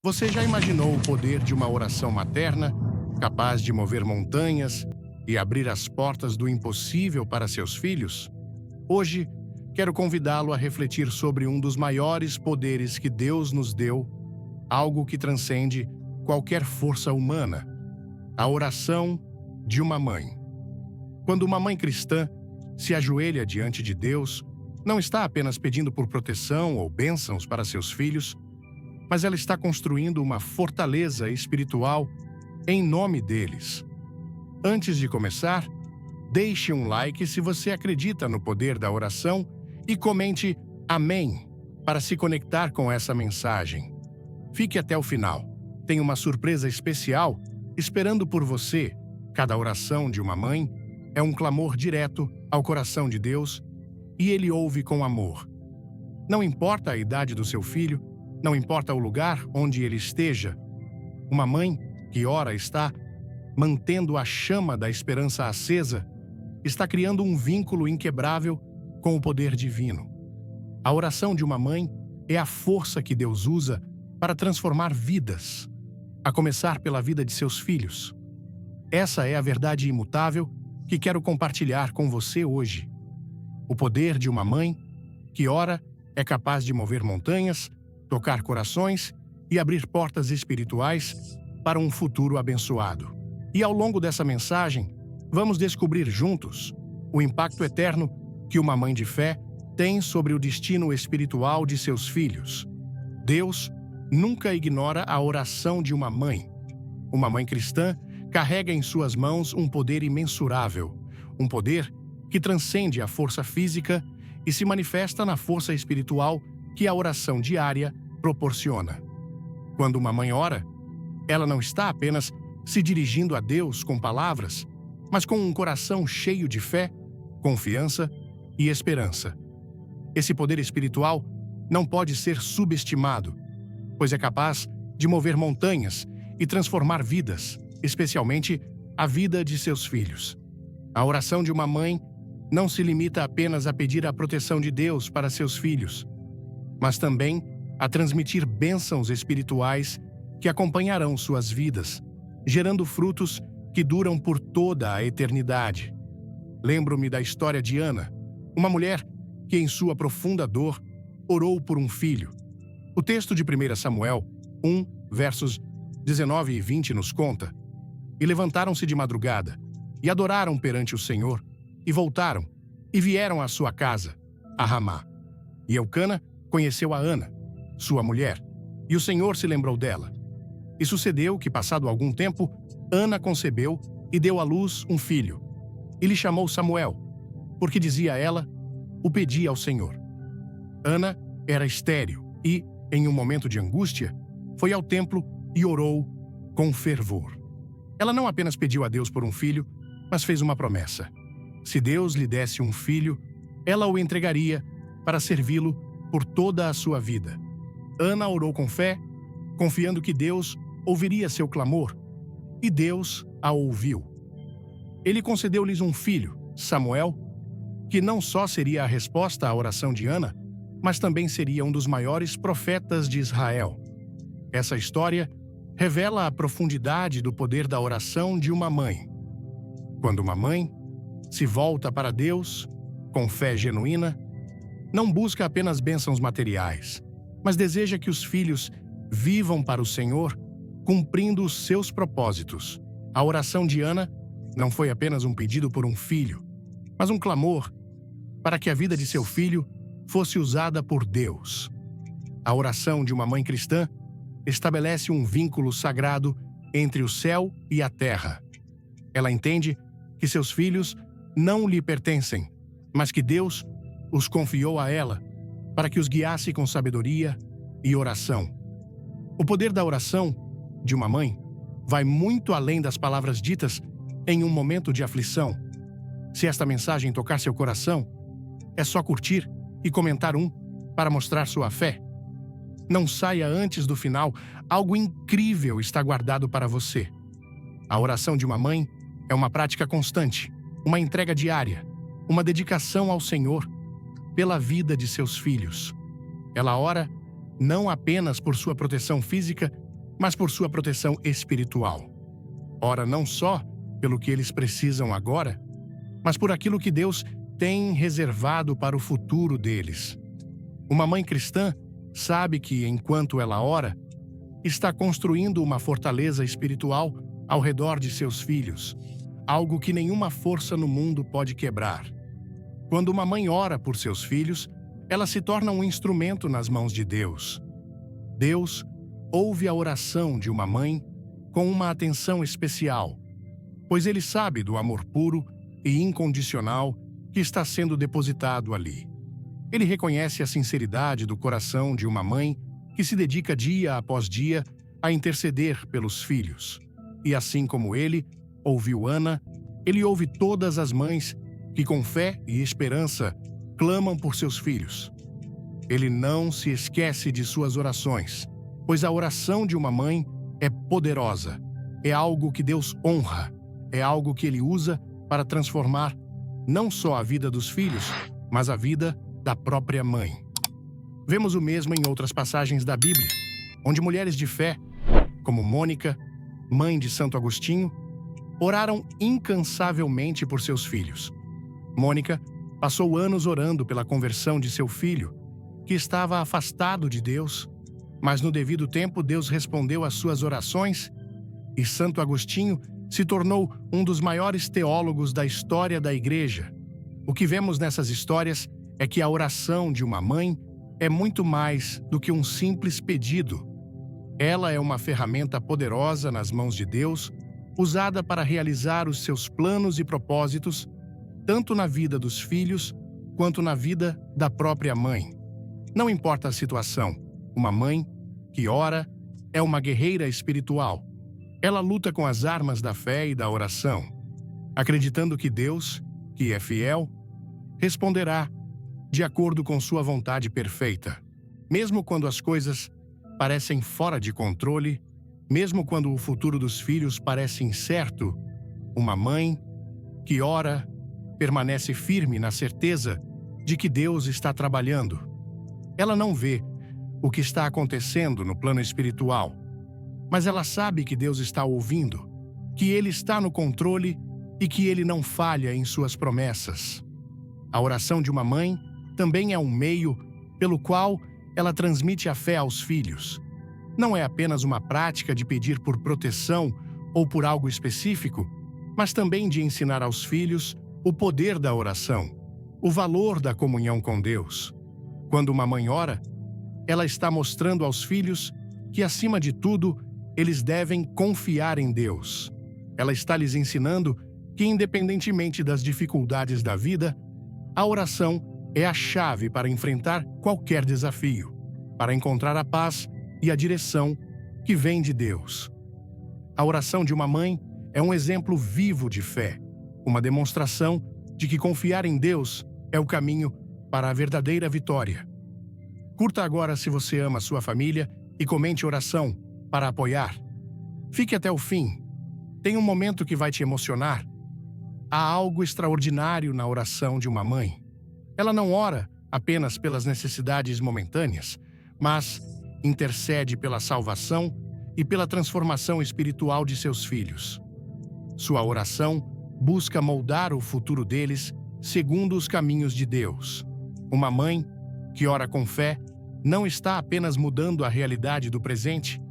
Você já imaginou o poder de uma oração materna, capaz de mover montanhas e abrir as portas do impossível para seus filhos? Hoje, quero convidá-lo a refletir sobre um dos maiores poderes que Deus nos deu, algo que transcende qualquer força humana: a oração de uma mãe. Quando uma mãe cristã se ajoelha diante de Deus, não está apenas pedindo por proteção ou bênçãos para seus filhos, mas ela está construindo uma fortaleza espiritual em nome deles. Antes de começar, deixe um like se você acredita no poder da oração e comente Amém para se conectar com essa mensagem. Fique até o final. Tem uma surpresa especial esperando por você. Cada oração de uma mãe é um clamor direto ao coração de Deus e Ele ouve com amor. Não importa a idade do seu filho, não importa o lugar onde ele esteja, uma mãe que ora está mantendo a chama da esperança acesa, está criando um vínculo inquebrável com o poder divino. A oração de uma mãe é a força que Deus usa para transformar vidas, a começar pela vida de seus filhos. Essa é a verdade imutável que quero compartilhar com você hoje. O poder de uma mãe que ora é capaz de mover montanhas, tocar corações e abrir portas espirituais para um futuro abençoado. E ao longo dessa mensagem, vamos descobrir juntos o impacto eterno que uma mãe de fé tem sobre o destino espiritual de seus filhos. Deus nunca ignora a oração de uma mãe. Uma mãe cristã carrega em suas mãos um poder imensurável, um poder que transcende a força física e se manifesta na força espiritual que a oração diária proporciona. Quando uma mãe ora, ela não está apenas se dirigindo a Deus com palavras, mas com um coração cheio de fé, confiança e esperança. Esse poder espiritual não pode ser subestimado, pois é capaz de mover montanhas e transformar vidas, especialmente a vida de seus filhos. A oração de uma mãe não se limita apenas a pedir a proteção de Deus para seus filhos, mas também a transmitir bênçãos espirituais que acompanharão suas vidas, gerando frutos que duram por toda a eternidade. Lembro-me da história de Ana, uma mulher que, em sua profunda dor, orou por um filho. O texto de 1 Samuel 1, versos 19 e 20 nos conta: "E levantaram-se de madrugada, e adoraram perante o Senhor, e voltaram, e vieram à sua casa, a Ramá. E Eucana conheceu a Ana, sua mulher, e o Senhor se lembrou dela. E sucedeu que, passado algum tempo, Ana concebeu e deu à luz um filho. E lhe chamou Samuel, porque dizia ela: o pedi ao Senhor. Ana era estéril e, em um momento de angústia, foi ao templo e orou com fervor. Ela não apenas pediu a Deus por um filho, mas fez uma promessa. Se Deus lhe desse um filho, ela o entregaria para servi-lo por toda a sua vida. Ana orou com fé, confiando que Deus ouviria seu clamor, e Deus a ouviu. Ele concedeu-lhes um filho, Samuel, que não só seria a resposta à oração de Ana, mas também seria um dos maiores profetas de Israel. Essa história revela a profundidade do poder da oração de uma mãe. Quando uma mãe se volta para Deus com fé genuína, não busca apenas bênçãos materiais, mas deseja que os filhos vivam para o Senhor, cumprindo os seus propósitos. A oração de Ana não foi apenas um pedido por um filho, mas um clamor para que a vida de seu filho fosse usada por Deus. A oração de uma mãe cristã estabelece um vínculo sagrado entre o céu e a terra. Ela entende que seus filhos não lhe pertencem, mas que Deus os confiou a ela para que os guiasse com sabedoria e oração. O poder da oração de uma mãe vai muito além das palavras ditas em um momento de aflição. Se esta mensagem tocar seu coração, é só curtir e comentar para mostrar sua fé. Não saia antes do final, algo incrível está guardado para você. A oração de uma mãe é uma prática constante, uma entrega diária, uma dedicação ao Senhor pela vida de seus filhos. Ela ora não apenas por sua proteção física, mas por sua proteção espiritual. Ora não só pelo que eles precisam agora, mas por aquilo que Deus tem reservado para o futuro deles. Uma mãe cristã sabe que, enquanto ela ora, está construindo uma fortaleza espiritual ao redor de seus filhos, algo que nenhuma força no mundo pode quebrar. Quando uma mãe ora por seus filhos, ela se torna um instrumento nas mãos de Deus. Deus ouve a oração de uma mãe com uma atenção especial, pois Ele sabe do amor puro e incondicional que está sendo depositado ali. Ele reconhece a sinceridade do coração de uma mãe que se dedica dia após dia a interceder pelos filhos. E assim como Ele ouviu Ana, Ele ouve todas as mães que com fé e esperança clamam por seus filhos. Ele não se esquece de suas orações, pois a oração de uma mãe é poderosa, é algo que Deus honra, é algo que Ele usa para transformar não só a vida dos filhos, mas a vida da própria mãe. Vemos o mesmo em outras passagens da Bíblia, onde mulheres de fé, como Mônica, mãe de Santo Agostinho, oraram incansavelmente por seus filhos. Mônica passou anos orando pela conversão de seu filho, que estava afastado de Deus, mas no devido tempo Deus respondeu às suas orações e Santo Agostinho se tornou um dos maiores teólogos da história da Igreja. O que vemos nessas histórias é que a oração de uma mãe é muito mais do que um simples pedido. Ela é uma ferramenta poderosa nas mãos de Deus, usada para realizar os seus planos e propósitos, tanto na vida dos filhos quanto na vida da própria mãe. Não importa a situação, uma mãe que ora é uma guerreira espiritual. Ela luta com as armas da fé e da oração, acreditando que Deus, que é fiel, responderá de acordo com sua vontade perfeita. Mesmo quando as coisas parecem fora de controle, mesmo quando o futuro dos filhos parece incerto, uma mãe que ora permanece firme na certeza de que Deus está trabalhando. Ela não vê o que está acontecendo no plano espiritual, mas ela sabe que Deus está ouvindo, que Ele está no controle e que Ele não falha em suas promessas. A oração de uma mãe também é um meio pelo qual ela transmite a fé aos filhos. Não é apenas uma prática de pedir por proteção ou por algo específico, mas também de ensinar aos filhos o poder da oração, o valor da comunhão com Deus. Quando uma mãe ora, ela está mostrando aos filhos que, acima de tudo, eles devem confiar em Deus. Ela está lhes ensinando que, independentemente das dificuldades da vida, a oração é a chave para enfrentar qualquer desafio, para encontrar a paz e a direção que vem de Deus. A oração de uma mãe é um exemplo vivo de fé, uma demonstração de que confiar em Deus é o caminho para a verdadeira vitória. Curta agora se você ama sua família e comente oração para apoiar. Fique até o fim. Tem um momento que vai te emocionar. Há algo extraordinário na oração de uma mãe. Ela não ora apenas pelas necessidades momentâneas, mas intercede pela salvação e pela transformação espiritual de seus filhos. Sua oração busca moldar o futuro deles segundo os caminhos de Deus. Uma mãe que ora com fé não está apenas mudando a realidade do presente,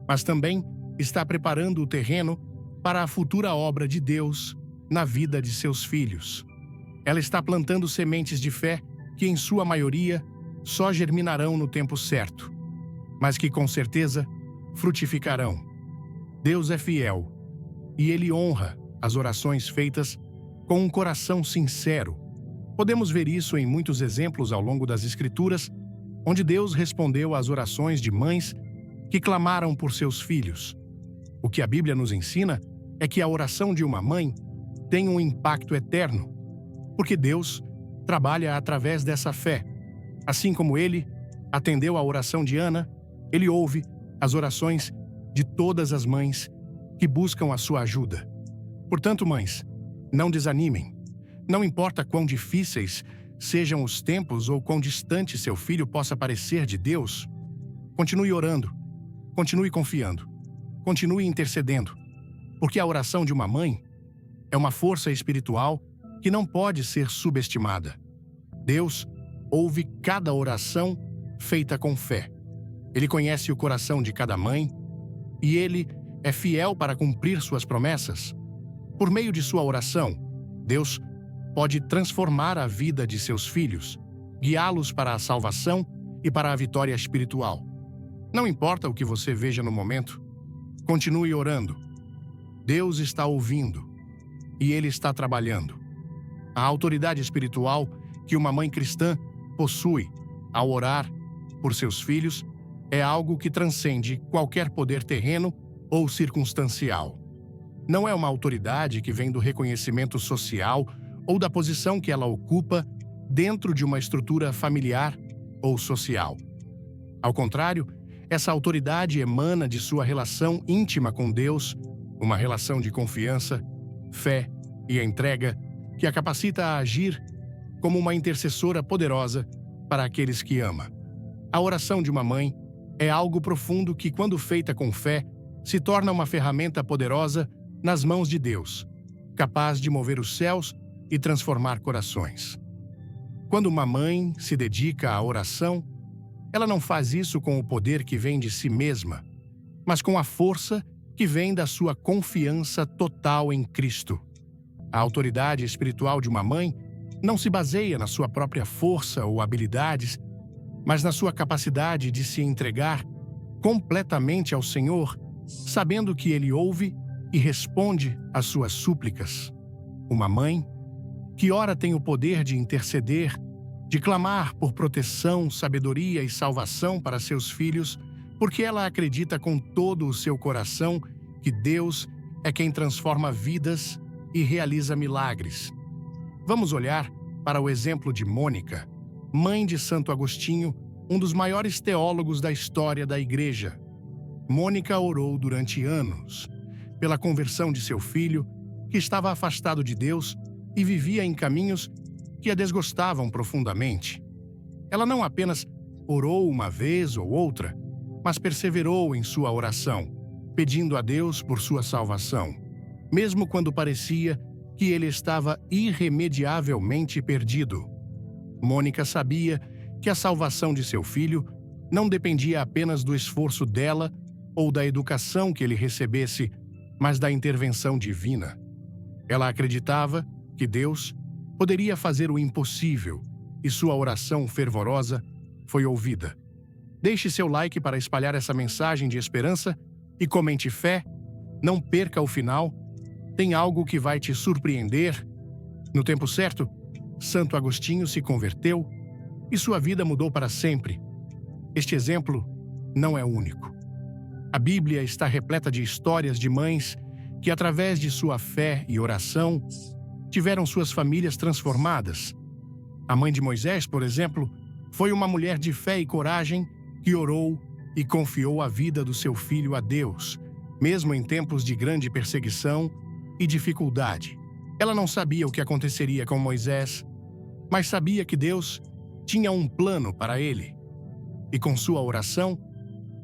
mas também está preparando o terreno para a futura obra de Deus na vida de seus filhos. Ela está plantando sementes de fé que, em sua maioria, só germinarão no tempo certo, mas que, com certeza, frutificarão. Deus é fiel e Ele honra as orações feitas com um coração sincero. Podemos ver isso em muitos exemplos ao longo das Escrituras, onde Deus respondeu às orações de mães que clamaram por seus filhos. O que a Bíblia nos ensina é que a oração de uma mãe tem um impacto eterno, porque Deus trabalha através dessa fé. Assim como Ele atendeu à oração de Ana, Ele ouve as orações de todas as mães que buscam a sua ajuda. Portanto, mães, não desanimem. Não importa quão difíceis sejam os tempos ou quão distante seu filho possa parecer de Deus, continue orando, continue confiando. continue intercedendo, porque a oração de uma mãe é uma força espiritual que não pode ser subestimada. Deus ouve cada oração feita com fé. Ele conhece o coração de cada mãe e Ele é fiel para cumprir suas promessas. Por meio de sua oração, Deus pode transformar a vida de seus filhos, guiá-los para a salvação e para a vitória espiritual. Não importa o que você veja no momento, continue orando. Deus está ouvindo e Ele está trabalhando. A autoridade espiritual que uma mãe cristã possui ao orar por seus filhos é algo que transcende qualquer poder terreno ou circunstancial. Não é uma autoridade que vem do reconhecimento social ou da posição que ela ocupa dentro de uma estrutura familiar ou social. Ao contrário, essa autoridade emana de sua relação íntima com Deus, uma relação de confiança, fé e entrega que a capacita a agir como uma intercessora poderosa para aqueles que ama. A oração de uma mãe é algo profundo que, quando feita com fé, se torna uma ferramenta poderosa nas mãos de Deus, capaz de mover os céus e transformar corações. Quando uma mãe se dedica à oração, ela não faz isso com o poder que vem de si mesma, mas com a força que vem da sua confiança total em Cristo. A autoridade espiritual de uma mãe não se baseia na sua própria força ou habilidades, mas na sua capacidade de se entregar completamente ao Senhor, sabendo que Ele ouve e responde às suas súplicas. Uma mãe que ora tem o poder de interceder, de clamar por proteção, sabedoria e salvação para seus filhos, porque ela acredita com todo o seu coração que Deus é quem transforma vidas e realiza milagres. Vamos olhar para o exemplo de Mônica, mãe de Santo Agostinho, um dos maiores teólogos da história da Igreja. Mônica orou durante anos pela conversão de seu filho, que estava afastado de Deus e vivia em caminhos que a desgostavam profundamente. Ela não apenas orou uma vez ou outra, mas perseverou em sua oração, pedindo a Deus por sua salvação, mesmo quando parecia que ele estava irremediavelmente perdido. Mônica sabia que a salvação de seu filho não dependia apenas do esforço dela ou da educação que ele recebesse, mas da intervenção divina. Ela acreditava que Deus poderia fazer o impossível e sua oração fervorosa foi ouvida. Deixe seu like para espalhar essa mensagem de esperança e comente fé. Não perca o final. Tem algo que vai te surpreender. No tempo certo, Santo Agostinho se converteu e sua vida mudou para sempre. Este exemplo não é único. A Bíblia está repleta de histórias de mães que, através de sua fé e oração, tiveram suas famílias transformadas. A mãe de Moisés, por exemplo, foi uma mulher de fé e coragem que orou e confiou a vida do seu filho a Deus, mesmo em tempos de grande perseguição e dificuldade. Ela não sabia o que aconteceria com Moisés, mas sabia que Deus tinha um plano para ele. E com sua oração,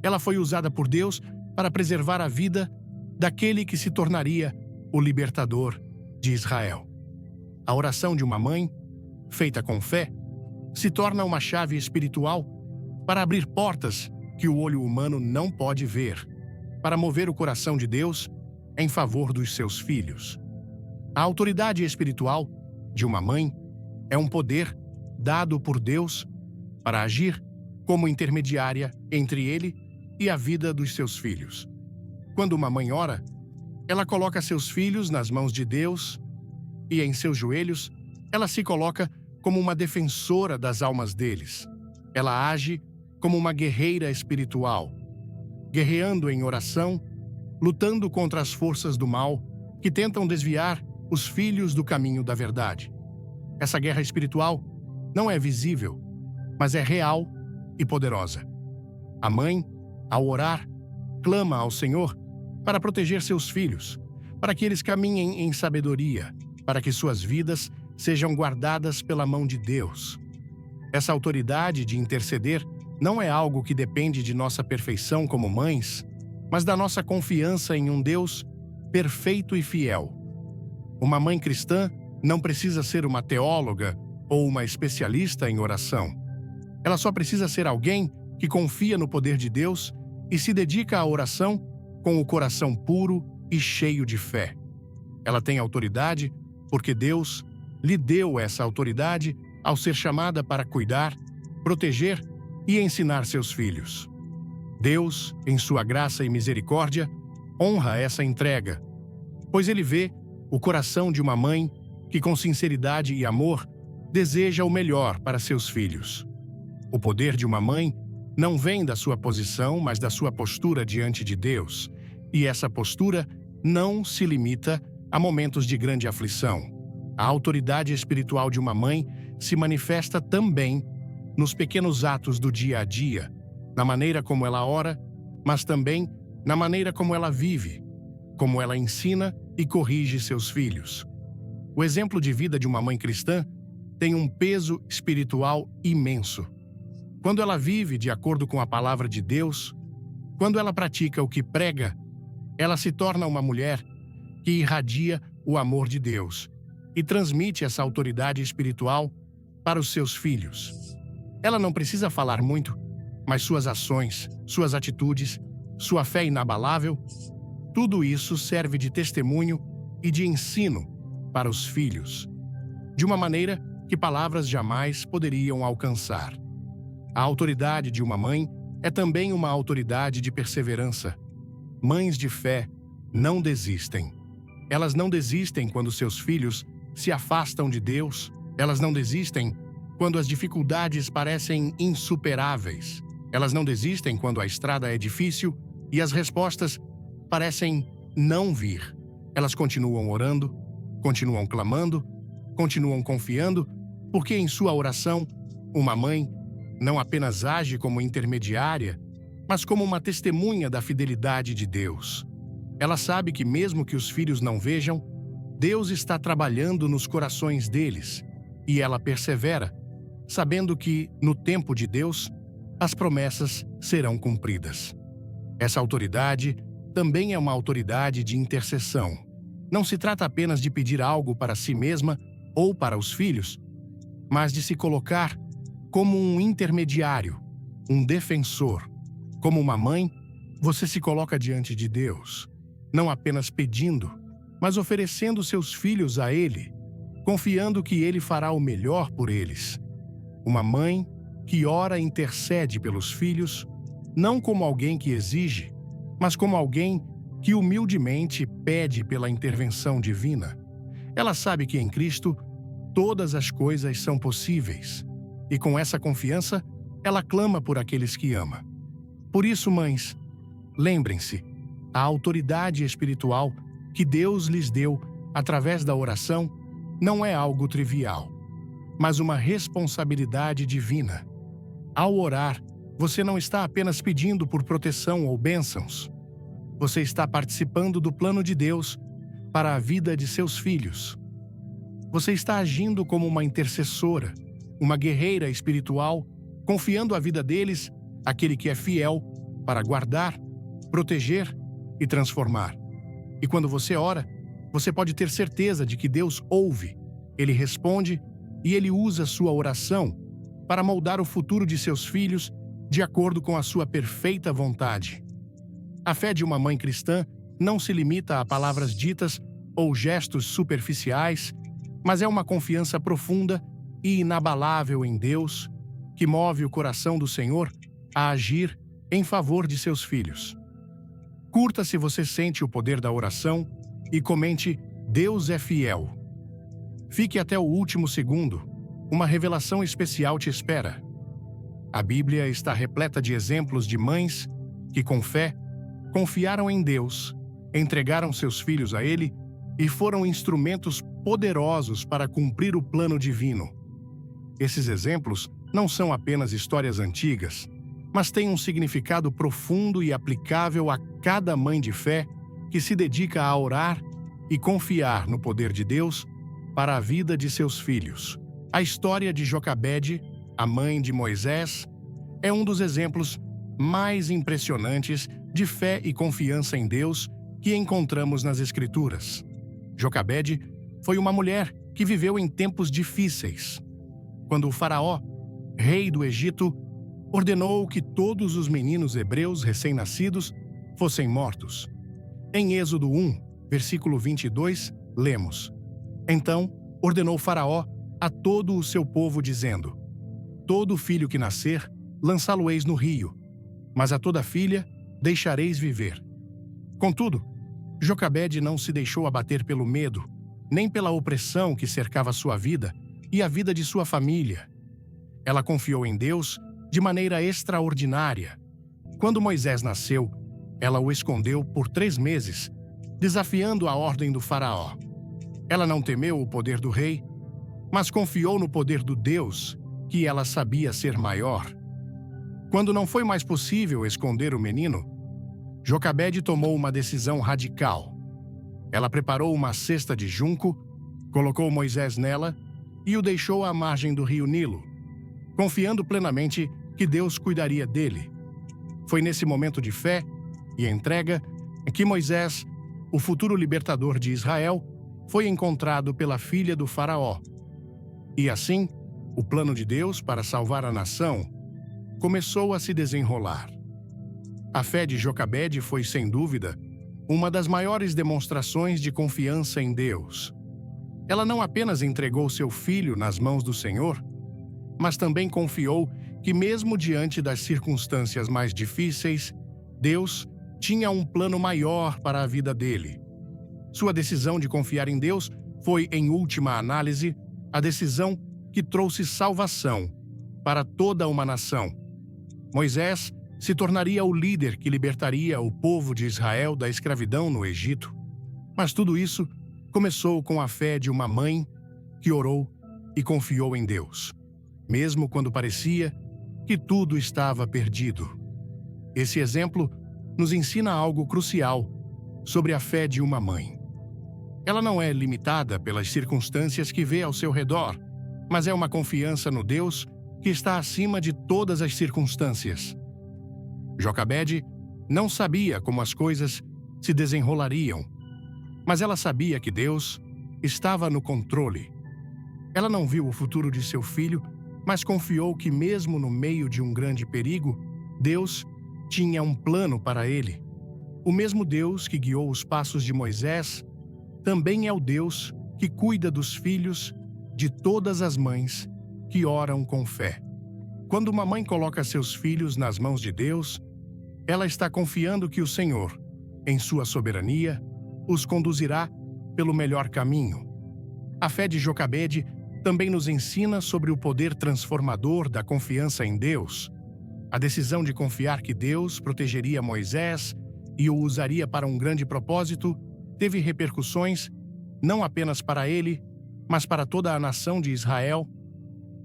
ela foi usada por Deus para preservar a vida daquele que se tornaria o libertador de Israel. A oração de uma mãe, feita com fé, se torna uma chave espiritual para abrir portas que o olho humano não pode ver, para mover o coração de Deus em favor dos seus filhos. A autoridade espiritual de uma mãe é um poder dado por Deus para agir como intermediária entre ele e a vida dos seus filhos. Quando uma mãe ora, ela coloca seus filhos nas mãos de Deus e, em seus joelhos, ela se coloca como uma defensora das almas deles. Ela age como uma guerreira espiritual, guerreando em oração, lutando contra as forças do mal que tentam desviar os filhos do caminho da verdade. Essa guerra espiritual não é visível, mas é real e poderosa. A mãe, ao orar, clama ao Senhor para proteger seus filhos, para que eles caminhem em sabedoria, para que suas vidas sejam guardadas pela mão de Deus. Essa autoridade de interceder não é algo que depende de nossa perfeição como mães, mas da nossa confiança em um Deus perfeito e fiel. Uma mãe cristã não precisa ser uma teóloga ou uma especialista em oração. Ela só precisa ser alguém que confia no poder de Deus e se dedica à oração com o coração puro e cheio de fé. Ela tem autoridade porque Deus lhe deu essa autoridade ao ser chamada para cuidar, proteger e ensinar seus filhos. Deus, em sua graça e misericórdia, honra essa entrega, pois Ele vê o coração de uma mãe que, com sinceridade e amor, deseja o melhor para seus filhos. O poder de uma mãe não vem da sua posição, mas da sua postura diante de Deus, e essa postura não se limita a momentos de grande aflição. A autoridade espiritual de uma mãe se manifesta também nos pequenos atos do dia a dia, na maneira como ela ora, mas também na maneira como ela vive, como ela ensina e corrige seus filhos. O exemplo de vida de uma mãe cristã tem um peso espiritual imenso. Quando ela vive de acordo com a palavra de Deus, quando ela pratica o que prega, ela se torna uma mulher que irradia o amor de Deus e transmite essa autoridade espiritual para os seus filhos. Ela não precisa falar muito, mas suas ações, suas atitudes, sua fé inabalável, tudo isso serve de testemunho e de ensino para os filhos, de uma maneira que palavras jamais poderiam alcançar. A autoridade de uma mãe é também uma autoridade de perseverança. Mães de fé não desistem. Elas não desistem quando seus filhos se afastam de Deus. Elas não desistem quando as dificuldades parecem insuperáveis. Elas não desistem quando a estrada é difícil e as respostas parecem não vir. Elas continuam orando, continuam clamando, continuam confiando, porque em sua oração, uma mãe não apenas age como intermediária, mas como uma testemunha da fidelidade de Deus. Ela sabe que mesmo que os filhos não vejam, Deus está trabalhando nos corações deles, e ela persevera, sabendo que, no tempo de Deus, as promessas serão cumpridas. Essa autoridade também é uma autoridade de intercessão. Não se trata apenas de pedir algo para si mesma ou para os filhos, mas de se colocar como um intermediário, um defensor. Como uma mãe, você se coloca diante de Deus, não apenas pedindo, mas oferecendo seus filhos a Ele, confiando que Ele fará o melhor por eles. Uma mãe que ora e intercede pelos filhos, não como alguém que exige, mas como alguém que humildemente pede pela intervenção divina. Ela sabe que em Cristo todas as coisas são possíveis, e com essa confiança, ela clama por aqueles que ama. Por isso, mães, lembrem-se, a autoridade espiritual que Deus lhes deu através da oração não é algo trivial, mas uma responsabilidade divina. Ao orar, você não está apenas pedindo por proteção ou bênçãos. Você está participando do plano de Deus para a vida de seus filhos. Você está agindo como uma intercessora, uma guerreira espiritual, confiando a vida deles àquele que é fiel para guardar, proteger e transformar. E quando você ora, você pode ter certeza de que Deus ouve, Ele responde e Ele usa sua oração para moldar o futuro de seus filhos de acordo com a sua perfeita vontade. A fé de uma mãe cristã não se limita a palavras ditas ou gestos superficiais, mas é uma confiança profunda e inabalável em Deus, que move o coração do Senhor a agir em favor de seus filhos. Curta se você sente o poder da oração e comente: Deus é fiel. Fique até o último segundo. Uma revelação especial te espera. A Bíblia está repleta de exemplos de mães que, com fé, confiaram em Deus, entregaram seus filhos a Ele e foram instrumentos poderosos para cumprir o plano divino. Esses exemplos não são apenas histórias antigas, mas têm um significado profundo e aplicável a cada mãe de fé que se dedica a orar e confiar no poder de Deus para a vida de seus filhos. A história de Jocabede, a mãe de Moisés, é um dos exemplos mais impressionantes de fé e confiança em Deus que encontramos nas Escrituras. Jocabede foi uma mulher que viveu em tempos difíceis. Quando o faraó, rei do Egito, ordenou que todos os meninos hebreus recém-nascidos fossem mortos. Em Êxodo 1, versículo 22, lemos: Então ordenou Faraó a todo o seu povo, dizendo: Todo filho que nascer, lançá-lo-eis no rio, mas a toda filha deixareis viver. Contudo, Jocabede não se deixou abater pelo medo, nem pela opressão que cercava sua vida e a vida de sua família. Ela confiou em Deus de maneira extraordinária. Quando Moisés nasceu, ela o escondeu por 3 meses, desafiando a ordem do faraó. Ela não temeu o poder do rei, mas confiou no poder do Deus, que ela sabia ser maior. Quando não foi mais possível esconder o menino, Jocabede tomou uma decisão radical. Ela preparou uma cesta de junco, colocou Moisés nela e o deixou à margem do rio Nilo, confiando plenamente que Deus cuidaria dele. Foi nesse momento de fé e entrega que Moisés, o futuro libertador de Israel, foi encontrado pela filha do faraó. E assim, o plano de Deus para salvar a nação começou a se desenrolar. A fé de Jocabede foi, sem dúvida, uma das maiores demonstrações de confiança em Deus. Ela não apenas entregou seu filho nas mãos do Senhor, mas também confiou que, mesmo diante das circunstâncias mais difíceis, Deus tinha um plano maior para a vida dele. Sua decisão de confiar em Deus foi, em última análise, a decisão que trouxe salvação para toda uma nação. Moisés se tornaria o líder que libertaria o povo de Israel da escravidão no Egito. Mas tudo isso começou com a fé de uma mãe que orou e confiou em Deus, mesmo quando parecia que tudo estava perdido. Esse exemplo nos ensina algo crucial sobre a fé de uma mãe. Ela não é limitada pelas circunstâncias que vê ao seu redor, mas é uma confiança no Deus que está acima de todas as circunstâncias. Jocabede não sabia como as coisas se desenrolariam, mas ela sabia que Deus estava no controle. Ela não viu o futuro de seu filho, mas confiou que, mesmo no meio de um grande perigo, Deus tinha um plano para ele. O mesmo Deus que guiou os passos de Moisés também é o Deus que cuida dos filhos de todas as mães que oram com fé. Quando uma mãe coloca seus filhos nas mãos de Deus, ela está confiando que o Senhor, em sua soberania, os conduzirá pelo melhor caminho. A fé de Jocabede também nos ensina sobre o poder transformador da confiança em Deus. A decisão de confiar que Deus protegeria Moisés e o usaria para um grande propósito teve repercussões não apenas para ele, mas para toda a nação de Israel.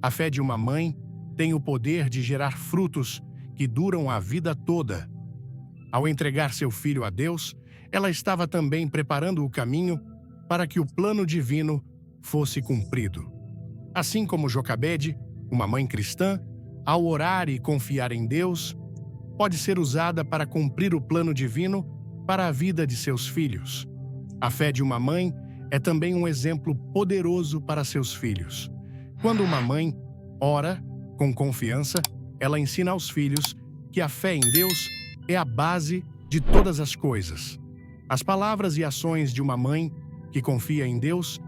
A fé de uma mãe tem o poder de gerar frutos que duram a vida toda. Ao entregar seu filho a Deus, ela estava também preparando o caminho para que o plano divino fosse cumprido. Assim como Jocabede, uma mãe cristã, ao orar e confiar em Deus, pode ser usada para cumprir o plano divino para a vida de seus filhos. A fé de uma mãe é também um exemplo poderoso para seus filhos. Quando uma mãe ora com confiança, ela ensina aos filhos que a fé em Deus é a base de todas as coisas. As palavras e ações de uma mãe que confia em Deus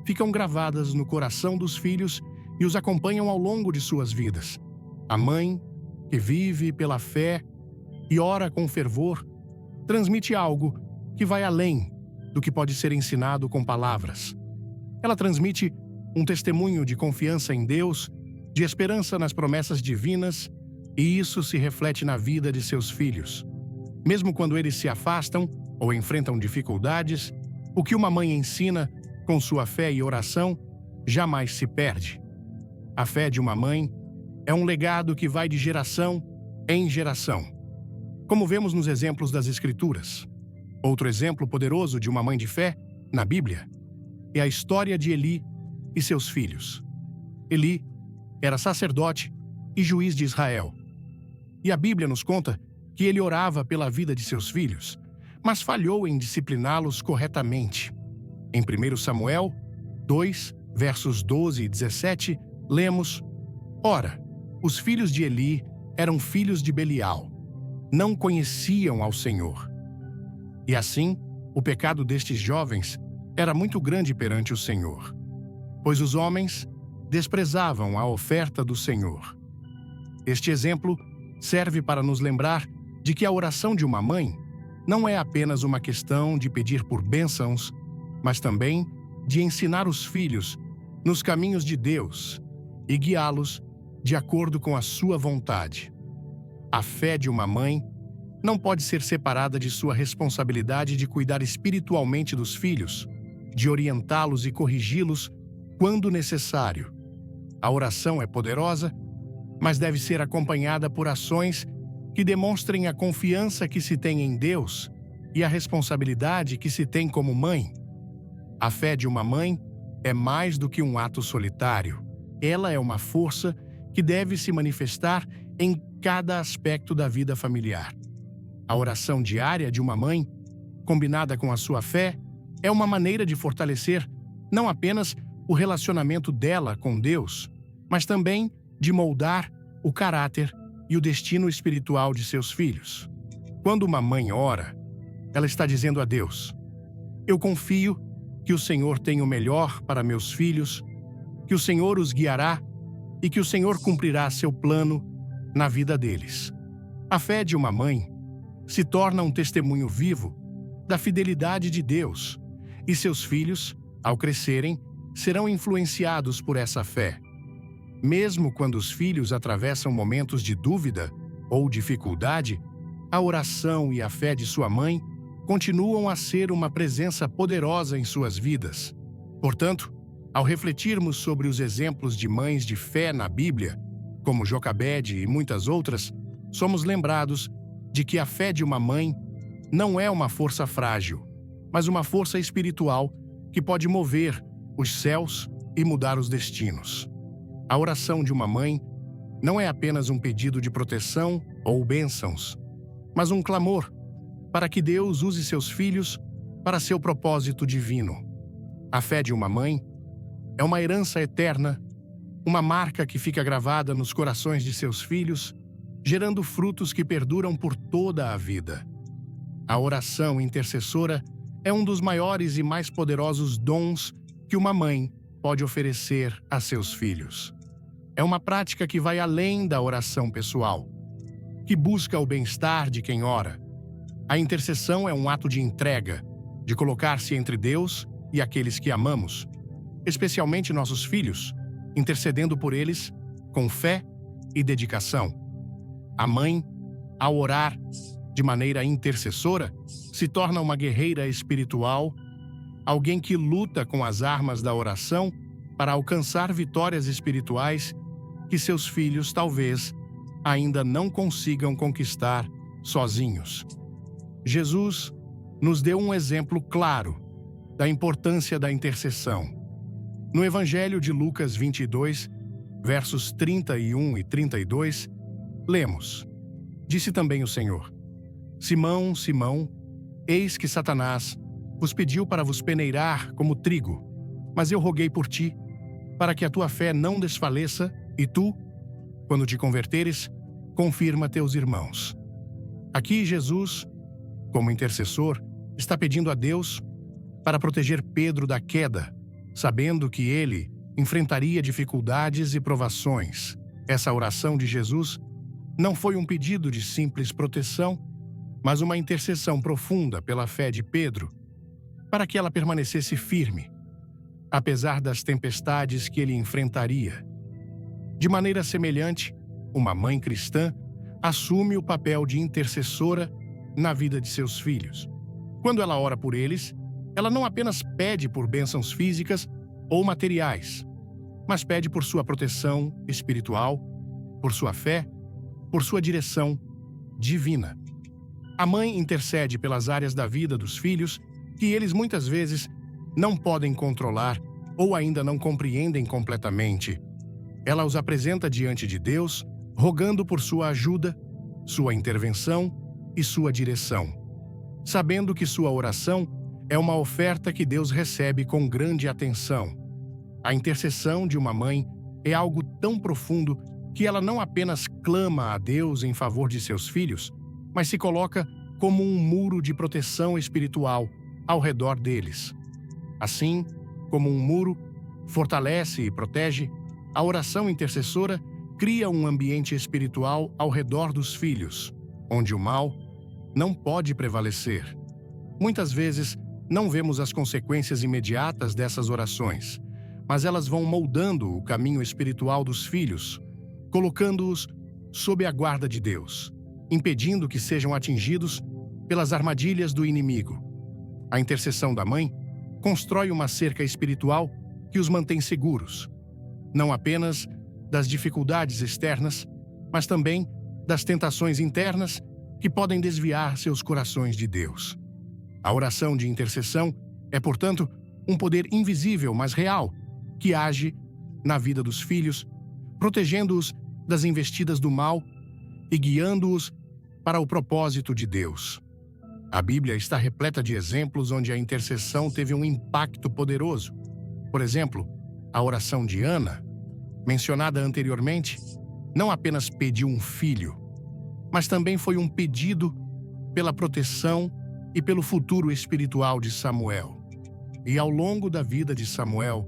ficam gravadas no coração dos filhos e os acompanham ao longo de suas vidas. A mãe, que vive pela fé e ora com fervor, transmite algo que vai além do que pode ser ensinado com palavras. Ela transmite um testemunho de confiança em Deus, de esperança nas promessas divinas, e isso se reflete na vida de seus filhos. Mesmo quando eles se afastam ou enfrentam dificuldades, o que uma mãe ensina com sua fé e oração jamais se perde. A fé de uma mãe é um legado que vai de geração em geração, como vemos nos exemplos das Escrituras. Outro exemplo poderoso de uma mãe de fé, na Bíblia, é a história de Eli e seus filhos. Eli era sacerdote e juiz de Israel. E a Bíblia nos conta que ele orava pela vida de seus filhos, mas falhou em discipliná-los corretamente. Em 1 Samuel 2, versos 12 e 17, lemos: Ora, os filhos de Eli eram filhos de Belial, não conheciam ao Senhor. E assim, o pecado destes jovens era muito grande perante o Senhor, pois os homens desprezavam a oferta do Senhor. Este exemplo serve para nos lembrar de que a oração de uma mãe não é apenas uma questão de pedir por bênçãos, mas também de ensinar os filhos nos caminhos de Deus e guiá-los de acordo com a sua vontade. A fé de uma mãe não pode ser separada de sua responsabilidade de cuidar espiritualmente dos filhos, de orientá-los e corrigi-los quando necessário. A oração é poderosa, mas deve ser acompanhada por ações que demonstrem a confiança que se tem em Deus e a responsabilidade que se tem como mãe. A fé de uma mãe é mais do que um ato solitário. Ela é uma força que deve se manifestar em cada aspecto da vida familiar. A oração diária de uma mãe, combinada com a sua fé, é uma maneira de fortalecer não apenas o relacionamento dela com Deus, mas também de moldar o caráter e o destino espiritual de seus filhos. Quando uma mãe ora, ela está dizendo a Deus: Eu confio que o Senhor tem o melhor para meus filhos, que o Senhor os guiará e que o Senhor cumprirá seu plano na vida deles. A fé de uma mãe se torna um testemunho vivo da fidelidade de Deus, e seus filhos, ao crescerem, serão influenciados por essa fé. Mesmo quando os filhos atravessam momentos de dúvida ou dificuldade, a oração e a fé de sua mãe continuam a ser uma presença poderosa em suas vidas. Portanto, ao refletirmos sobre os exemplos de mães de fé na Bíblia, como Jocabede e muitas outras, somos lembrados de que a fé de uma mãe não é uma força frágil, mas uma força espiritual que pode mover os céus e mudar os destinos. A oração de uma mãe não é apenas um pedido de proteção ou bênçãos, mas um clamor para que Deus use seus filhos para seu propósito divino. A fé de uma mãe é uma herança eterna, uma marca que fica gravada nos corações de seus filhos, gerando frutos que perduram por toda a vida. A oração intercessora é um dos maiores e mais poderosos dons que uma mãe pode oferecer a seus filhos. É uma prática que vai além da oração pessoal, que busca o bem-estar de quem ora. A intercessão é um ato de entrega, de colocar-se entre Deus e aqueles que amamos, especialmente nossos filhos, intercedendo por eles com fé e dedicação. A mãe, ao orar de maneira intercessora, se torna uma guerreira espiritual, alguém que luta com as armas da oração para alcançar vitórias espirituais que seus filhos talvez ainda não consigam conquistar sozinhos. Jesus nos deu um exemplo claro da importância da intercessão. No Evangelho de Lucas 22, versos 31 e 32, lemos: Disse também o Senhor: Simão, Simão, eis que Satanás vos pediu para vos peneirar como trigo, mas eu roguei por ti, para que a tua fé não desfaleça, e tu, quando te converteres, confirma teus irmãos. Aqui Jesus, como intercessor, está pedindo a Deus para proteger Pedro da queda, sabendo que ele enfrentaria dificuldades e provações. Essa oração de Jesus não foi um pedido de simples proteção, mas uma intercessão profunda pela fé de Pedro, para que ela permanecesse firme, apesar das tempestades que ele enfrentaria. De maneira semelhante, uma mãe cristã assume o papel de intercessora na vida de seus filhos. Quando ela ora por eles, ela não apenas pede por bênçãos físicas ou materiais, mas pede por sua proteção espiritual, por sua fé, por sua direção divina. A mãe intercede pelas áreas da vida dos filhos que eles muitas vezes não podem controlar ou ainda não compreendem completamente. Ela os apresenta diante de Deus, rogando por sua ajuda, sua intervenção e sua direção, sabendo que sua oração é uma oferta que Deus recebe com grande atenção. A intercessão de uma mãe é algo tão profundo que ela não apenas clama a Deus em favor de seus filhos, mas se coloca como um muro de proteção espiritual ao redor deles. Assim como um muro fortalece e protege, a oração intercessora cria um ambiente espiritual ao redor dos filhos, onde o mal não pode prevalecer. Muitas vezes, não vemos as consequências imediatas dessas orações, mas elas vão moldando o caminho espiritual dos filhos, colocando-os sob a guarda de Deus, impedindo que sejam atingidos pelas armadilhas do inimigo. A intercessão da mãe constrói uma cerca espiritual que os mantém seguros, não apenas das dificuldades externas, mas também das tentações internas que podem desviar seus corações de Deus. A oração de intercessão é, portanto, um poder invisível, mas real, que age na vida dos filhos, protegendo-os das investidas do mal e guiando-os para o propósito de Deus. A Bíblia está repleta de exemplos onde a intercessão teve um impacto poderoso. Por exemplo, a oração de Ana, mencionada anteriormente, não apenas pediu um filho, mas também foi um pedido pela proteção e pelo futuro espiritual de Samuel. E ao longo da vida de Samuel,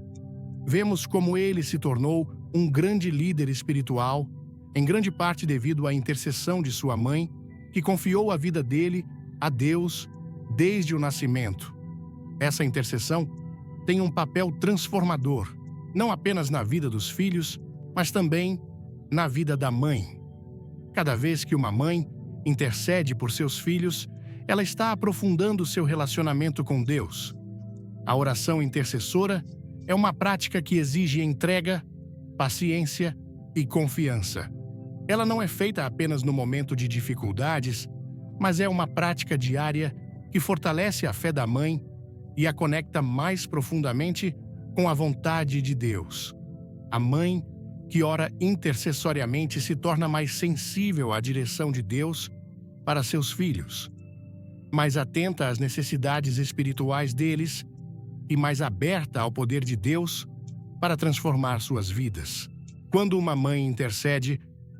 vemos como ele se tornou um grande líder espiritual, em grande parte devido à intercessão de sua mãe, que confiou a vida dele a Deus desde o nascimento. Essa intercessão tem um papel transformador, não apenas na vida dos filhos, mas também na vida da mãe. Cada vez que uma mãe intercede por seus filhos, ela está aprofundando seu relacionamento com Deus. A oração intercessora é uma prática que exige entrega, paciência e confiança. Ela não é feita apenas no momento de dificuldades, mas é uma prática diária que fortalece a fé da mãe e a conecta mais profundamente com a vontade de Deus. A mãe que ora intercessoriamente se torna mais sensível à direção de Deus para seus filhos, mais atenta às necessidades espirituais deles e mais aberta ao poder de Deus para transformar suas vidas. Quando uma mãe intercede,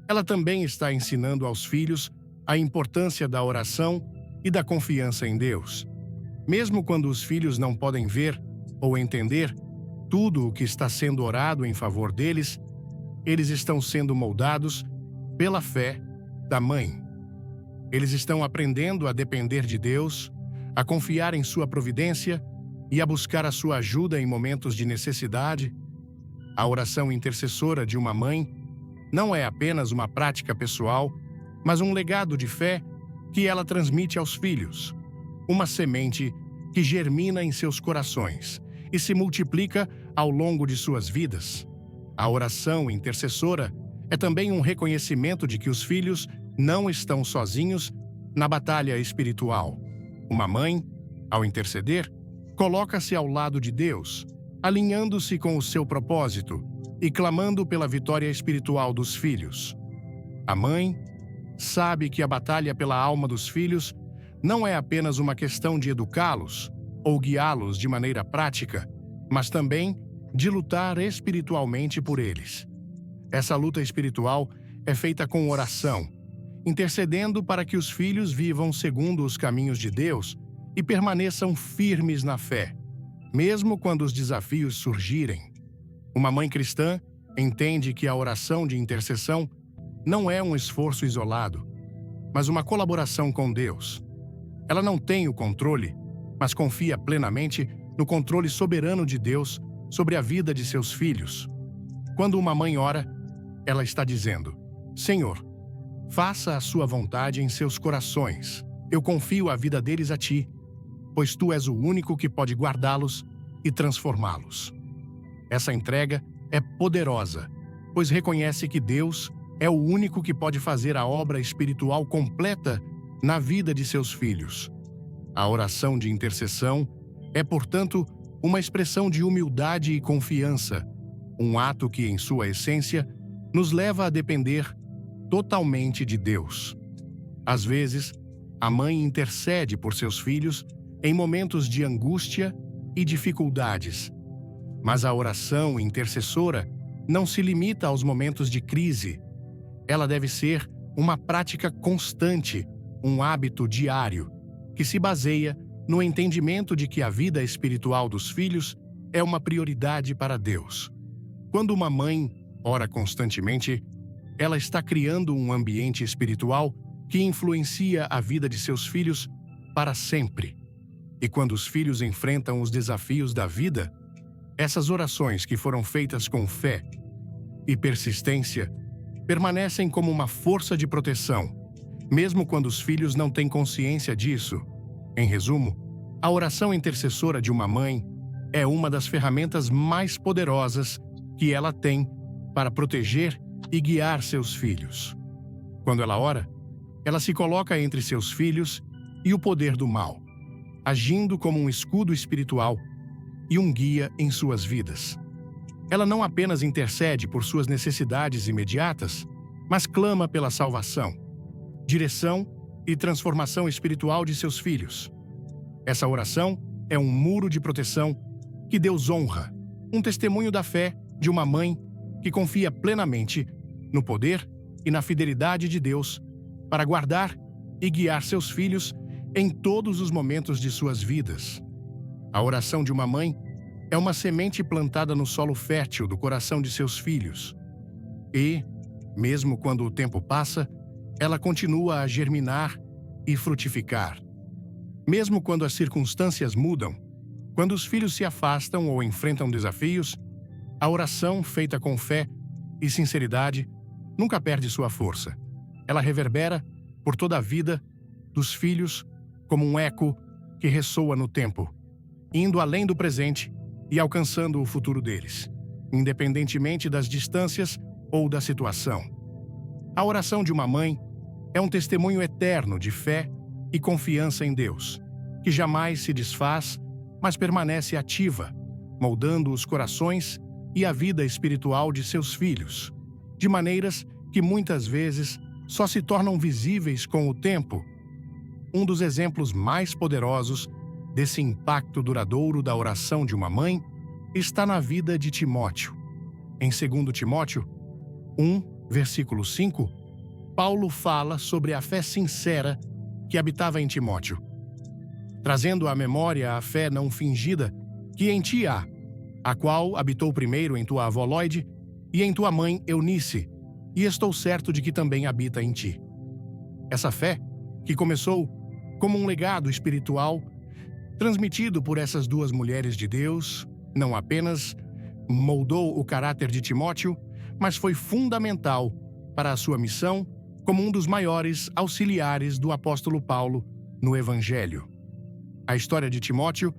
ela também está ensinando aos filhos a importância da oração e da confiança em Deus. Mesmo quando os filhos não podem ver ou entender tudo o que está sendo orado em favor deles, eles estão sendo moldados pela fé da mãe. Eles estão aprendendo a depender de Deus, a confiar em sua providência e a buscar a sua ajuda em momentos de necessidade. A oração intercessora de uma mãe não é apenas uma prática pessoal, mas um legado de fé que ela transmite aos filhos, uma semente que germina em seus corações e se multiplica ao longo de suas vidas. A oração intercessora é também um reconhecimento de que os filhos não estão sozinhos na batalha espiritual. Uma mãe, ao interceder, coloca-se ao lado de Deus, alinhando-se com o seu propósito e clamando pela vitória espiritual dos filhos. A mãe sabe que a batalha pela alma dos filhos não é apenas uma questão de educá-los ou guiá-los de maneira prática, mas também de lutar espiritualmente por eles. Essa luta espiritual é feita com oração, intercedendo para que os filhos vivam segundo os caminhos de Deus e permaneçam firmes na fé, mesmo quando os desafios surgirem. Uma mãe cristã entende que a oração de intercessão não é um esforço isolado, mas uma colaboração com Deus. Ela não tem o controle, mas confia plenamente no controle soberano de Deus sobre a vida de seus filhos. Quando uma mãe ora, ela está dizendo: Senhor, faça a sua vontade em seus corações. Eu confio a vida deles a ti, pois tu és o único que pode guardá-los e transformá-los. Essa entrega é poderosa, pois reconhece que Deus é o único que pode fazer a obra espiritual completa na vida de seus filhos. A oração de intercessão é, portanto, uma expressão de humildade e confiança, um ato que, em sua essência, nos leva a depender totalmente de Deus. Às vezes, A mãe intercede por seus filhos em momentos de angústia e dificuldades. Mas a oração intercessora não se limita aos momentos de crise. Ela deve ser uma prática constante, um hábito diário, que se baseia no entendimento de que a vida espiritual dos filhos é uma prioridade para Deus. Quando uma mãe ora constantemente, ela está criando um ambiente espiritual que influencia a vida de seus filhos para sempre. E quando os filhos enfrentam os desafios da vida, essas orações que foram feitas com fé e persistência permanecem como uma força de proteção, mesmo quando os filhos não têm consciência disso. Em resumo, a oração intercessora de uma mãe é uma das ferramentas mais poderosas que ela tem para proteger e guiar seus filhos. Quando ela ora, ela se coloca entre seus filhos e o poder do mal, agindo como um escudo espiritual e um guia em suas vidas. Ela não apenas intercede por suas necessidades imediatas, mas clama pela salvação, direção e transformação espiritual de seus filhos. Essa oração é um muro de proteção que Deus honra, um testemunho da fé de uma mãe que confia plenamente no poder e na fidelidade de Deus para guardar e guiar seus filhos em todos os momentos de suas vidas. A oração de uma mãe é uma semente plantada no solo fértil do coração de seus filhos. E, mesmo quando o tempo passa, ela continua a germinar e frutificar. Mesmo quando as circunstâncias mudam, quando os filhos se afastam ou enfrentam desafios, a oração feita com fé e sinceridade nunca perde sua força. Ela reverbera por toda a vida dos filhos como um eco que ressoa no tempo, indo além do presente e alcançando o futuro deles, independentemente das distâncias ou da situação. A oração de uma mãe é um testemunho eterno de fé e confiança em Deus, que jamais se desfaz, mas permanece ativa, moldando os corações e a vida espiritual de seus filhos, de maneiras que muitas vezes só se tornam visíveis com o tempo. Um dos exemplos mais poderosos desse impacto duradouro da oração de uma mãe está na vida de Timóteo. Em 2 Timóteo 1, versículo 5, Paulo fala sobre a fé sincera que habitava em Timóteo, trazendo à memória a fé não fingida que em ti há, a qual habitou primeiro em tua avó Lóide e em tua mãe Eunice, e estou certo de que também habita em ti. Essa fé, que começou como um legado espiritual transmitido por essas duas mulheres de Deus, não apenas moldou o caráter de Timóteo, mas foi fundamental para a sua missão como um dos maiores auxiliares do apóstolo Paulo no Evangelho. A história de Timóteo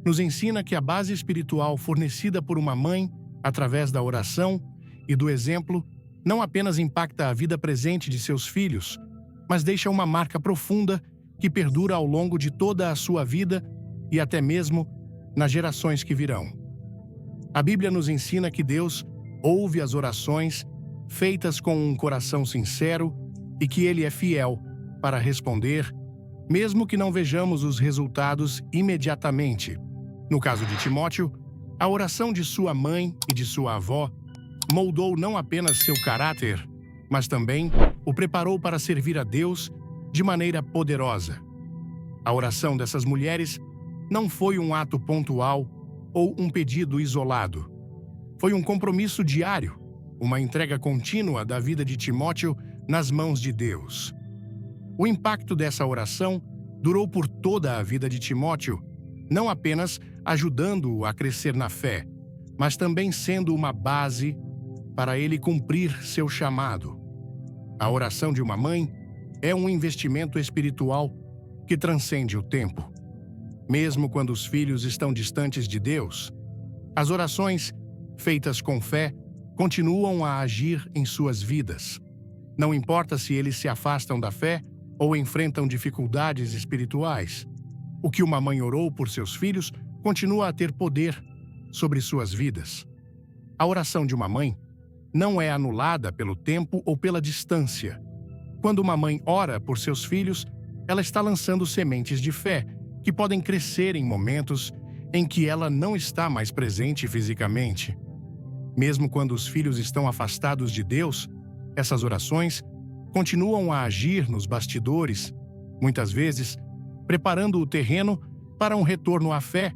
nos ensina que a base espiritual fornecida por uma mãe, através da oração e do exemplo, não apenas impacta a vida presente de seus filhos, mas deixa uma marca profunda que perdura ao longo de toda a sua vida e até mesmo nas gerações que virão. A Bíblia nos ensina que Deus ouve as orações feitas com um coração sincero e que Ele é fiel para responder, mesmo que não vejamos os resultados imediatamente. No caso de Timóteo, a oração de sua mãe e de sua avó moldou não apenas seu caráter, mas também o preparou para servir a Deus de maneira poderosa. A oração dessas mulheres não foi um ato pontual ou um pedido isolado. Foi um compromisso diário, uma entrega contínua da vida de Timóteo nas mãos de Deus. O impacto dessa oração durou por toda a vida de Timóteo, não apenas ajudando-o a crescer na fé, mas também sendo uma base para ele cumprir seu chamado. A oração de uma mãe é um investimento espiritual que transcende o tempo. Mesmo quando os filhos estão distantes de Deus, as orações, feitas com fé, continuam a agir em suas vidas. Não importa se eles se afastam da fé ou enfrentam dificuldades espirituais. O que uma mãe orou por seus filhos continua a ter poder sobre suas vidas. A oração de uma mãe não é anulada pelo tempo ou pela distância. Quando uma mãe ora por seus filhos, ela está lançando sementes de fé que podem crescer em momentos em que ela não está mais presente fisicamente. Mesmo quando os filhos estão afastados de Deus, essas orações continuam a agir nos bastidores, muitas vezes preparando o terreno para um retorno à fé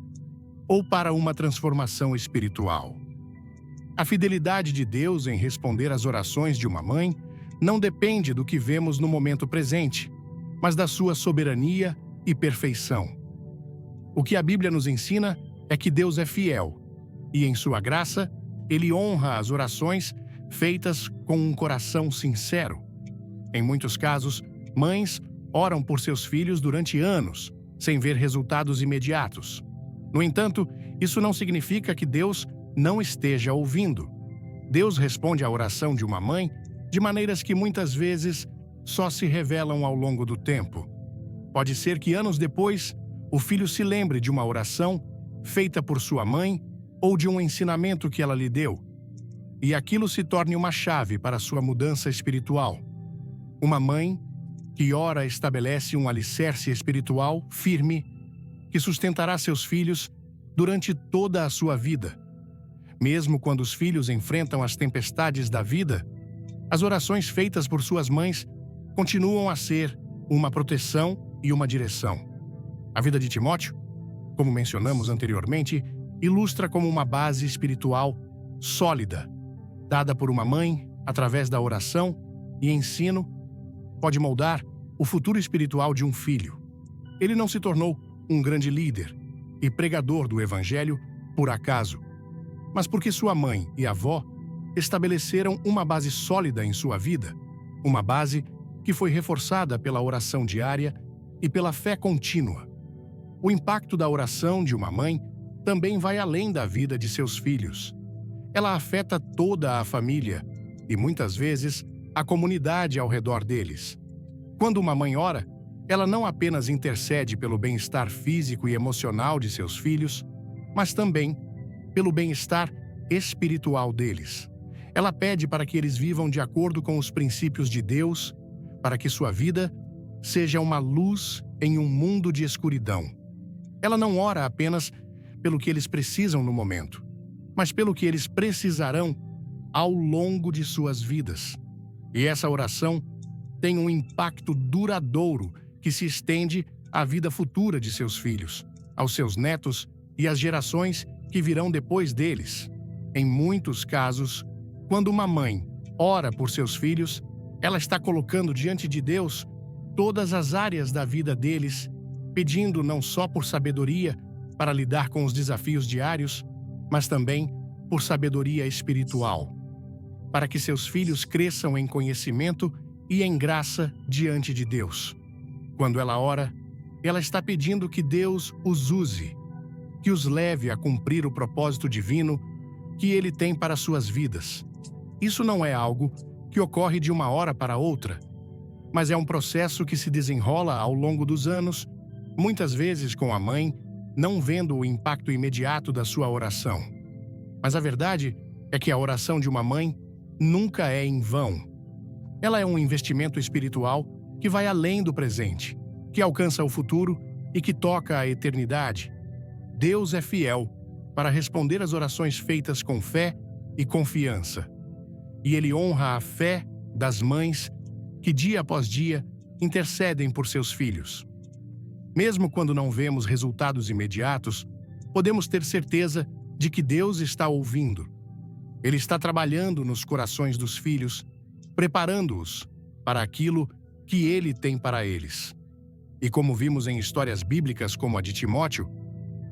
ou para uma transformação espiritual. A fidelidade de Deus em responder às orações de uma mãe não depende do que vemos no momento presente, mas da sua soberania e perfeição. O que a Bíblia nos ensina é que Deus é fiel e, em sua graça, Ele honra as orações feitas com um coração sincero. Em muitos casos, mães oram por seus filhos durante anos, sem ver resultados imediatos. No entanto, isso não significa que Deus não esteja ouvindo. Deus responde à oração de uma mãe de maneiras que muitas vezes só se revelam ao longo do tempo. Pode ser que anos depois, o filho se lembre de uma oração feita por sua mãe ou de um ensinamento que ela lhe deu, e aquilo se torne uma chave para sua mudança espiritual. Uma mãe que ora estabelece um alicerce espiritual firme que sustentará seus filhos durante toda a sua vida. Mesmo quando os filhos enfrentam as tempestades da vida, as orações feitas por suas mães continuam a ser uma proteção e uma direção. A vida de Timóteo, como mencionamos anteriormente, ilustra como uma base espiritual sólida, dada por uma mãe através da oração e ensino, pode moldar o futuro espiritual de um filho. Ele não se tornou um grande líder e pregador do Evangelho por acaso, mas porque sua mãe e avó estabeleceram uma base sólida em sua vida, uma base que foi reforçada pela oração diária e pela fé contínua. O impacto da oração de uma mãe também vai além da vida de seus filhos. Ela afeta toda a família e, muitas vezes, a comunidade ao redor deles. Quando uma mãe ora, ela não apenas intercede pelo bem-estar físico e emocional de seus filhos, mas também pelo bem-estar espiritual deles. Ela pede para que eles vivam de acordo com os princípios de Deus, para que sua vida seja uma luz em um mundo de escuridão. Ela não ora apenas pelo que eles precisam no momento, mas pelo que eles precisarão ao longo de suas vidas. E essa oração tem um impacto duradouro que se estende à vida futura de seus filhos, aos seus netos e às gerações que virão depois deles. Em muitos casos, quando uma mãe ora por seus filhos, ela está colocando diante de Deus todas as áreas da vida deles, pedindo não só por sabedoria para lidar com os desafios diários, mas também por sabedoria espiritual, para que seus filhos cresçam em conhecimento e em graça diante de Deus. Quando ela ora, ela está pedindo que Deus os use, que os leve a cumprir o propósito divino que Ele tem para suas vidas. Isso não é algo que ocorre de uma hora para outra, mas é um processo que se desenrola ao longo dos anos, muitas vezes com a mãe não vendo o impacto imediato da sua oração. Mas a verdade é que a oração de uma mãe nunca é em vão. Ela é um investimento espiritual que vai além do presente, que alcança o futuro e que toca a eternidade. Deus é fiel para responder às orações feitas com fé e confiança. E Ele honra a fé das mães que, dia após dia, intercedem por seus filhos. Mesmo quando não vemos resultados imediatos, podemos ter certeza de que Deus está ouvindo. Ele está trabalhando nos corações dos filhos, preparando-os para aquilo que Ele tem para eles. E como vimos em histórias bíblicas como a de Timóteo,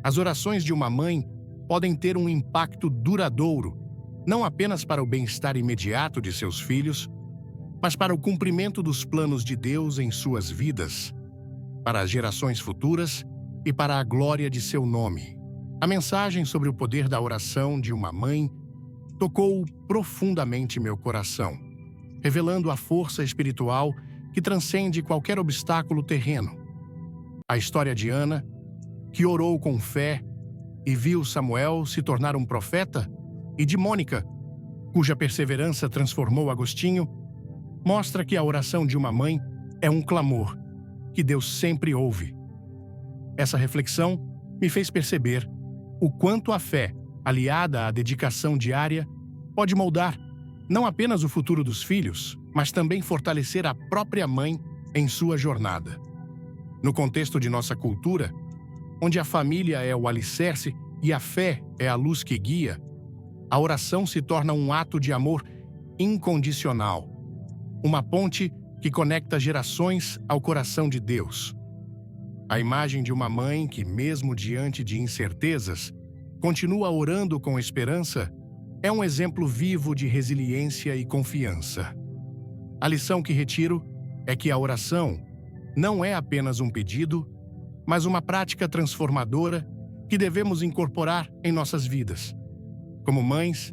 as orações de uma mãe podem ter um impacto duradouro, não apenas para o bem-estar imediato de seus filhos, mas para o cumprimento dos planos de Deus em suas vidas, para as gerações futuras e para a glória de seu nome. A mensagem sobre o poder da oração de uma mãe tocou profundamente meu coração, revelando a força espiritual que transcende qualquer obstáculo terreno. A história de Ana, que orou com fé e viu Samuel se tornar um profeta, e de Mônica, cuja perseverança transformou Agostinho, mostra que a oração de uma mãe é um clamor, que Deus sempre ouve. Essa reflexão me fez perceber o quanto a fé, aliada à dedicação diária, pode moldar não apenas o futuro dos filhos, mas também fortalecer a própria mãe em sua jornada. No contexto de nossa cultura, onde a família é o alicerce e a fé é a luz que guia, a oração se torna um ato de amor incondicional, uma ponte que conecta gerações ao coração de Deus. A imagem de uma mãe que, mesmo diante de incertezas, continua orando com esperança, é um exemplo vivo de resiliência e confiança. A lição que retiro é que a oração não é apenas um pedido, mas uma prática transformadora que devemos incorporar em nossas vidas. Como mães,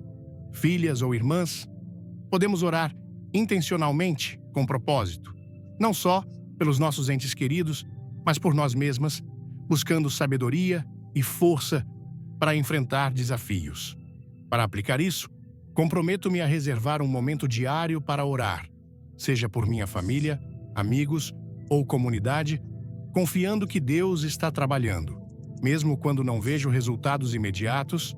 filhas ou irmãs, podemos orar intencionalmente, com propósito, não só pelos nossos entes queridos, mas por nós mesmas, buscando sabedoria e força para enfrentar desafios. Para aplicar isso, comprometo-me a reservar um momento diário para orar, seja por minha família, amigos ou comunidade, confiando que Deus está trabalhando, mesmo quando não vejo resultados imediatos.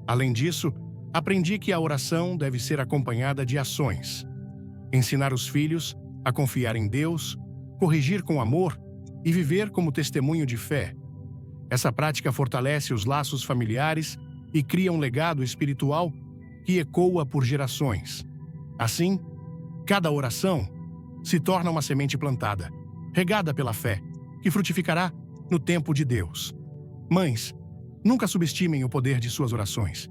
Além disso, aprendi que a oração deve ser acompanhada de ações. Ensinar os filhos a confiar em Deus, corrigir com amor e viver como testemunho de fé. Essa prática fortalece os laços familiares e cria um legado espiritual que ecoa por gerações. Assim, cada oração se torna uma semente plantada, regada pela fé, que frutificará no tempo de Deus. Mães, nunca subestimem o poder de suas orações.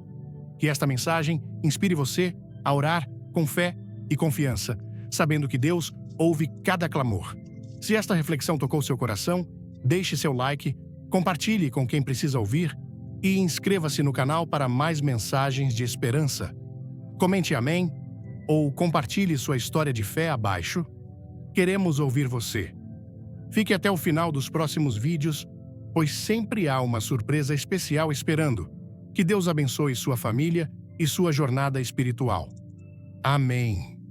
Que esta mensagem inspire você a orar com fé e confiança, sabendo que Deus ouve cada clamor. Se esta reflexão tocou seu coração, deixe seu like, compartilhe com quem precisa ouvir e inscreva-se no canal para mais mensagens de esperança. Comente amém ou compartilhe sua história de fé abaixo. Queremos ouvir você. Fique até o final dos próximos vídeos, pois sempre há uma surpresa especial esperando. Que Deus abençoe sua família e sua jornada espiritual. Amém.